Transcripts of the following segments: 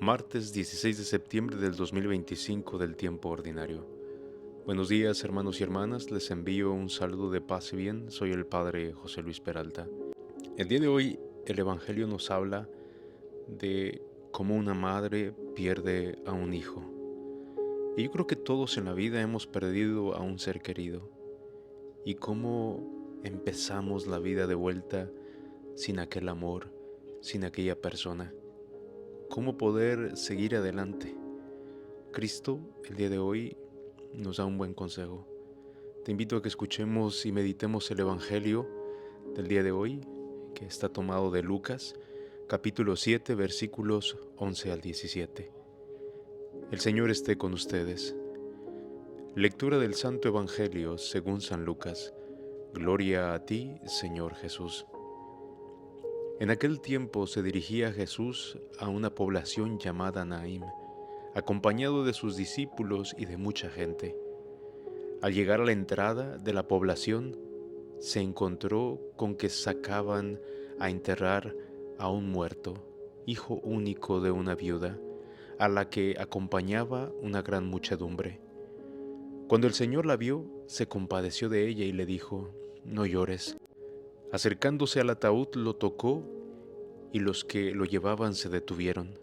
Martes 16 de septiembre del 2025 del tiempo ordinario. Buenos días, hermanos y hermanas, les envío un saludo de paz y bien. Soy el Padre José Luis Peralta. El día de hoy el Evangelio nos habla de cómo una madre pierde a un hijo. Y yo creo que todos en la vida hemos perdido a un ser querido. Y cómo empezamos la vida de vuelta sin aquel amor, sin aquella persona. ¿Cómo poder seguir adelante? Cristo, el día de hoy, nos da un buen consejo. Te invito a que escuchemos y meditemos el Evangelio del día de hoy, que está tomado de Lucas, capítulo 7, versículos 11 al 17. El Señor esté con ustedes. Lectura del Santo Evangelio según San Lucas. Gloria a ti, Señor Jesús. En aquel tiempo se dirigía Jesús a una población llamada Naim, acompañado de sus discípulos y de mucha gente. Al llegar a la entrada de la población, se encontró con que sacaban a enterrar a un muerto, hijo único de una viuda, a la que acompañaba una gran muchedumbre. Cuando el Señor la vio, se compadeció de ella y le dijo: «No llores». Acercándose al ataúd lo tocó y los que lo llevaban se detuvieron.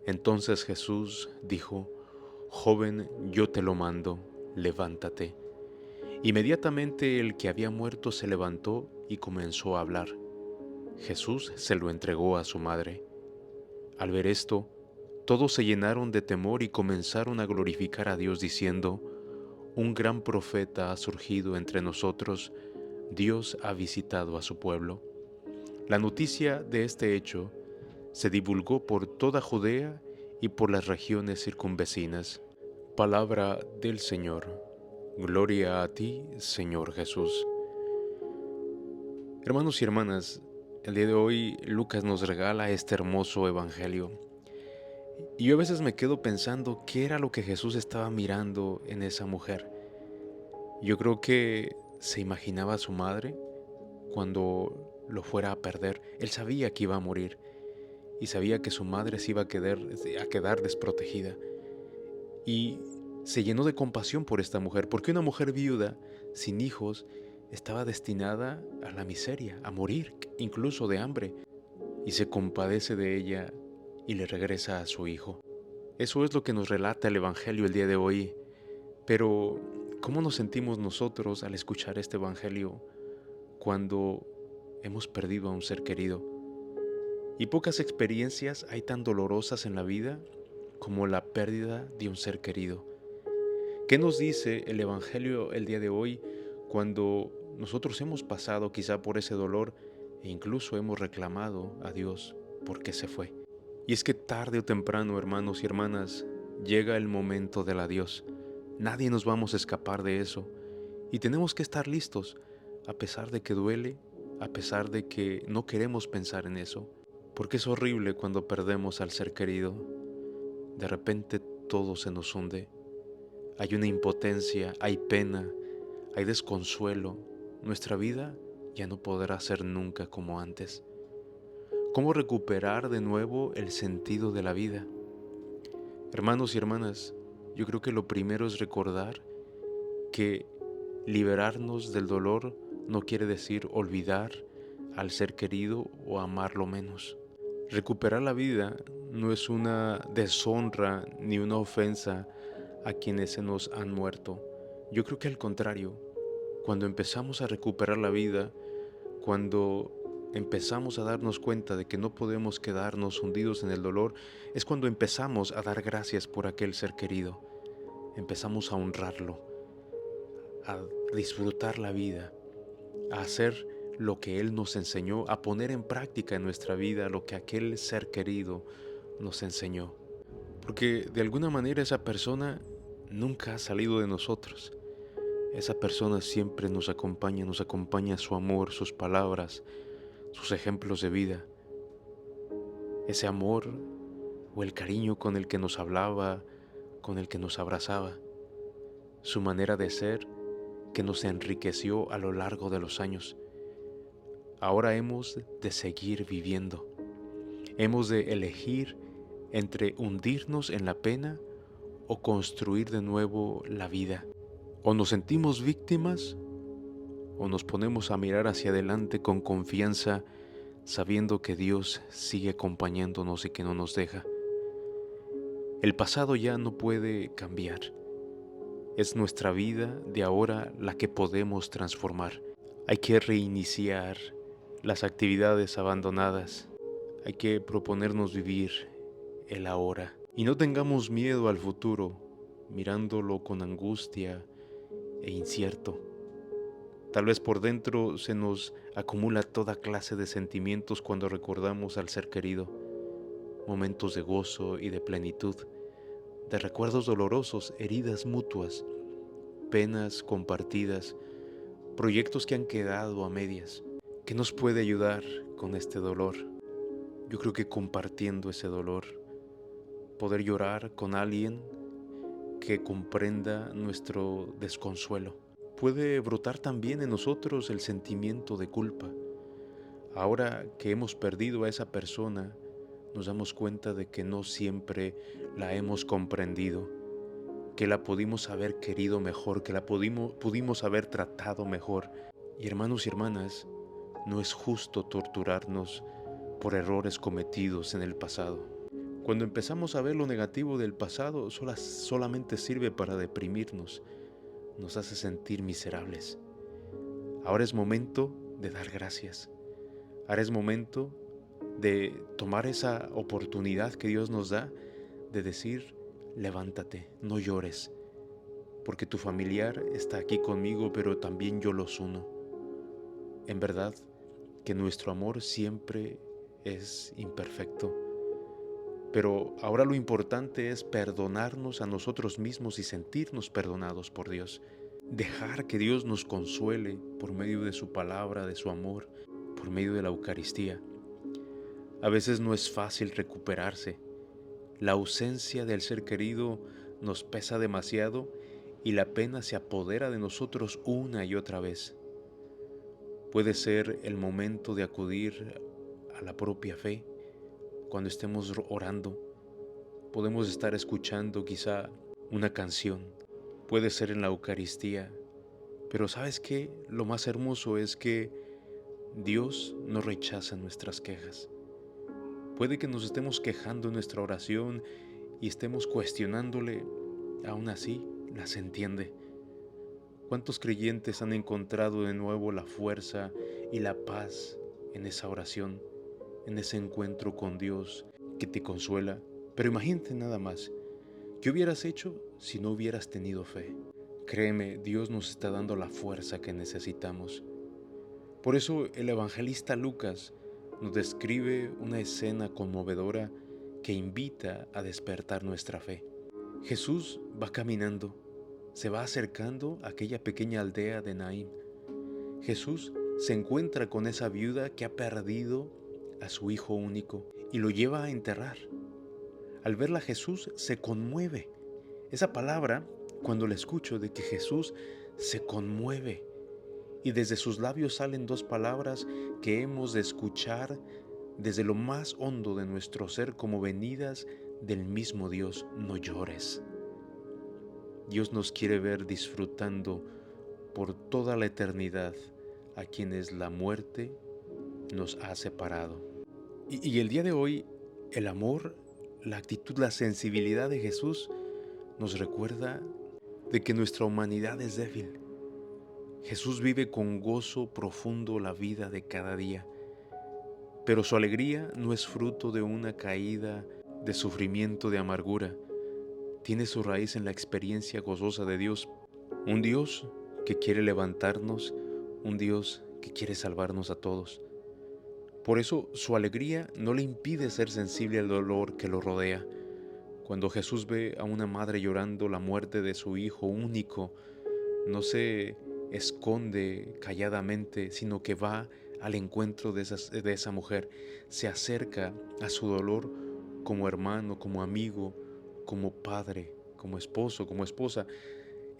Entonces Jesús dijo: «Joven, yo te lo mando, levántate». Inmediatamente el que había muerto se levantó y comenzó a hablar. Jesús se lo entregó a su madre. Al ver esto, todos se llenaron de temor y comenzaron a glorificar a Dios diciendo: «Un gran profeta ha surgido entre nosotros, Dios ha visitado a su pueblo». La noticia de este hecho se divulgó por toda Judea y por las regiones circunvecinas. Palabra del Señor. Gloria a ti, Señor Jesús. Hermanos y hermanas, el día de hoy Lucas nos regala este hermoso evangelio. Y yo a veces me quedo pensando qué era lo que Jesús estaba mirando en esa mujer. Yo creo que se imaginaba a su madre cuando lo fuera a perder. Él sabía que iba a morir y sabía que su madre se iba a quedar desprotegida. Y se llenó de compasión por esta mujer, porque una mujer viuda, sin hijos, estaba destinada a la miseria, a morir, incluso de hambre, y se compadece de ella y le regresa a su hijo. Eso es lo que nos relata el Evangelio el día de hoy. Pero, ¿cómo nos sentimos nosotros al escuchar este Evangelio cuando hemos perdido a un ser querido? Y pocas experiencias hay tan dolorosas en la vida como la pérdida de un ser querido. ¿Qué nos dice el Evangelio el día de hoy cuando nosotros hemos pasado quizá por ese dolor e incluso hemos reclamado a Dios por qué se fue? Y es que tarde o temprano, hermanos y hermanas, llega el momento del adiós. Nadie nos vamos a escapar de eso y tenemos que estar listos, a pesar de que duele, a pesar de que no queremos pensar en eso, porque es horrible cuando perdemos al ser querido. De repente todo se nos hunde. Hay una impotencia, hay pena, hay desconsuelo. Nuestra vida ya no podrá ser nunca como antes. ¿Cómo recuperar de nuevo el sentido de la vida? Hermanos y hermanas, yo creo que lo primero es recordar que liberarnos del dolor no quiere decir olvidar al ser querido o amarlo menos. Recuperar la vida no es una deshonra ni una ofensa a quienes se nos han muerto. Yo creo que al contrario, cuando empezamos a recuperar la vida, cuando empezamos a darnos cuenta de que no podemos quedarnos hundidos en el dolor, es cuando empezamos a dar gracias por aquel ser querido. Empezamos a honrarlo, a disfrutar la vida, a hacer lo que Él nos enseñó, a poner en práctica en nuestra vida lo que aquel ser querido nos enseñó. Porque de alguna manera esa persona nunca ha salido de nosotros. Esa persona siempre nos acompaña su amor, sus palabras, sus ejemplos de vida. Ese amor o el cariño con el que nos hablaba, con el que nos abrazaba. Su manera de ser que nos enriqueció a lo largo de los años. Ahora hemos de seguir viviendo. Hemos de elegir entre hundirnos en la pena o construir de nuevo la vida. O nos sentimos víctimas o nos ponemos a mirar hacia adelante con confianza, sabiendo que Dios sigue acompañándonos y que no nos deja. El pasado ya no puede cambiar. Es nuestra vida de ahora la que podemos transformar. Hay que reiniciar las actividades abandonadas. Hay que proponernos vivir el ahora. Y no tengamos miedo al futuro, mirándolo con angustia e incierto. Tal vez por dentro se nos acumula toda clase de sentimientos cuando recordamos al ser querido. Momentos de gozo y de plenitud, de recuerdos dolorosos, heridas mutuas, penas compartidas, proyectos que han quedado a medias. ¿Qué nos puede ayudar con este dolor? Yo creo que compartiendo ese dolor, poder llorar con alguien que comprenda nuestro desconsuelo. Puede brotar también en nosotros el sentimiento de culpa. Ahora que hemos perdido a esa persona, nos damos cuenta de que no siempre la hemos comprendido, que la pudimos haber querido mejor, que la pudimos haber tratado mejor. Y hermanos y hermanas, no es justo torturarnos por errores cometidos en el pasado. Cuando empezamos a ver lo negativo del pasado, solamente sirve para deprimirnos, nos hace sentir miserables. Ahora es momento de dar gracias. Ahora es momento de tomar esa oportunidad que Dios nos da de decir, levántate, no llores, porque tu familiar está aquí conmigo, pero también yo los uno. En verdad que nuestro amor siempre es imperfecto, pero ahora lo importante es perdonarnos a nosotros mismos y sentirnos perdonados por Dios. Dejar que Dios nos consuele por medio de su palabra, de su amor, por medio de la Eucaristía. A veces no es fácil recuperarse. La ausencia del ser querido nos pesa demasiado y la pena se apodera de nosotros una y otra vez. Puede ser el momento de acudir a la propia fe. Cuando estemos orando, podemos estar escuchando quizá una canción. Puede ser en la Eucaristía. Pero ¿sabes qué? Lo más hermoso es que Dios no rechaza nuestras quejas. Puede que nos estemos quejando en nuestra oración y estemos cuestionándole, aún así las entiende. ¿Cuántos creyentes han encontrado de nuevo la fuerza y la paz en esa oración, en ese encuentro con Dios que te consuela? Pero imagínate nada más, ¿qué hubieras hecho si no hubieras tenido fe? Créeme, Dios nos está dando la fuerza que necesitamos. Por eso el evangelista Lucas nos describe una escena conmovedora que invita a despertar nuestra fe. Jesús va caminando, se va acercando a aquella pequeña aldea de Naín. Jesús se encuentra con esa viuda que ha perdido a su hijo único y lo lleva a enterrar. Al verla Jesús se conmueve. Esa palabra, cuando la escucho de que Jesús se conmueve, y desde sus labios salen dos palabras que hemos de escuchar desde lo más hondo de nuestro ser como venidas del mismo Dios: no llores. Dios nos quiere ver disfrutando por toda la eternidad a quienes la muerte nos ha separado. Y el día de hoy, el amor, la actitud, la sensibilidad de Jesús nos recuerda de que nuestra humanidad es débil. Jesús vive con gozo profundo la vida de cada día, pero su alegría no es fruto de una caída, de sufrimiento, de amargura. Tiene su raíz en la experiencia gozosa de Dios, un Dios que quiere levantarnos, un Dios que quiere salvarnos a todos. Por eso su alegría no le impide ser sensible al dolor que lo rodea. Cuando Jesús ve a una madre llorando la muerte de su hijo único, no se esconde calladamente, sino que va al encuentro de esa mujer, se acerca a su dolor como hermano, como amigo, como padre, como esposo, como esposa,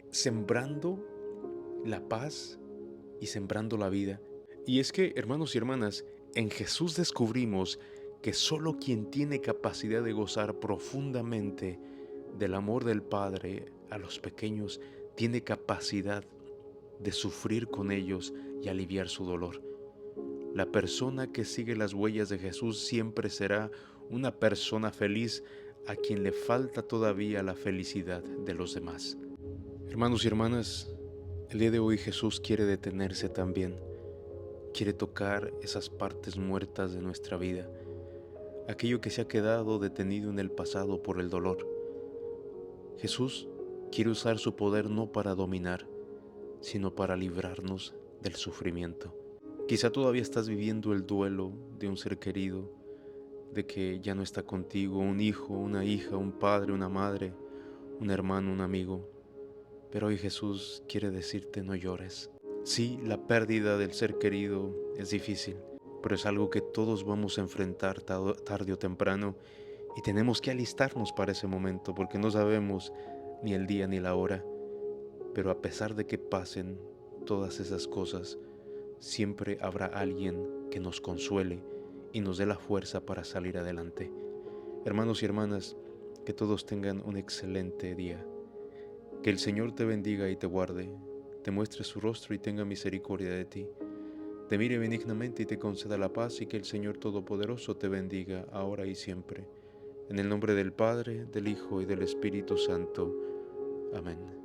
sembrando la paz y sembrando la vida. Y es que, hermanos y hermanas, en Jesús descubrimos que solo quien tiene capacidad de gozar profundamente del amor del Padre a los pequeños tiene capacidad de sufrir con ellos y aliviar su dolor. La persona que sigue las huellas de Jesús siempre será una persona feliz a quien le falta todavía la felicidad de los demás. Hermanos y hermanas, el día de hoy Jesús quiere detenerse también. Quiere tocar esas partes muertas de nuestra vida, aquello que se ha quedado detenido en el pasado por el dolor. Jesús quiere usar su poder no para dominar, sino para librarnos del sufrimiento. Quizá todavía estás viviendo el duelo de un ser querido, de que ya no está contigo, un hijo, una hija, un padre, una madre, un hermano, un amigo. Pero hoy Jesús quiere decirte: no llores. Sí, la pérdida del ser querido es difícil, pero es algo que todos vamos a enfrentar tarde o temprano, y tenemos que alistarnos para ese momento, porque no sabemos ni el día ni la hora. Pero a pesar de que pasen todas esas cosas, siempre habrá alguien que nos consuele y nos dé la fuerza para salir adelante. Hermanos y hermanas, que todos tengan un excelente día. Que el Señor te bendiga y te guarde, te muestre su rostro y tenga misericordia de ti, te mire benignamente y te conceda la paz, y que el Señor Todopoderoso te bendiga ahora y siempre. En el nombre del Padre, del Hijo y del Espíritu Santo. Amén.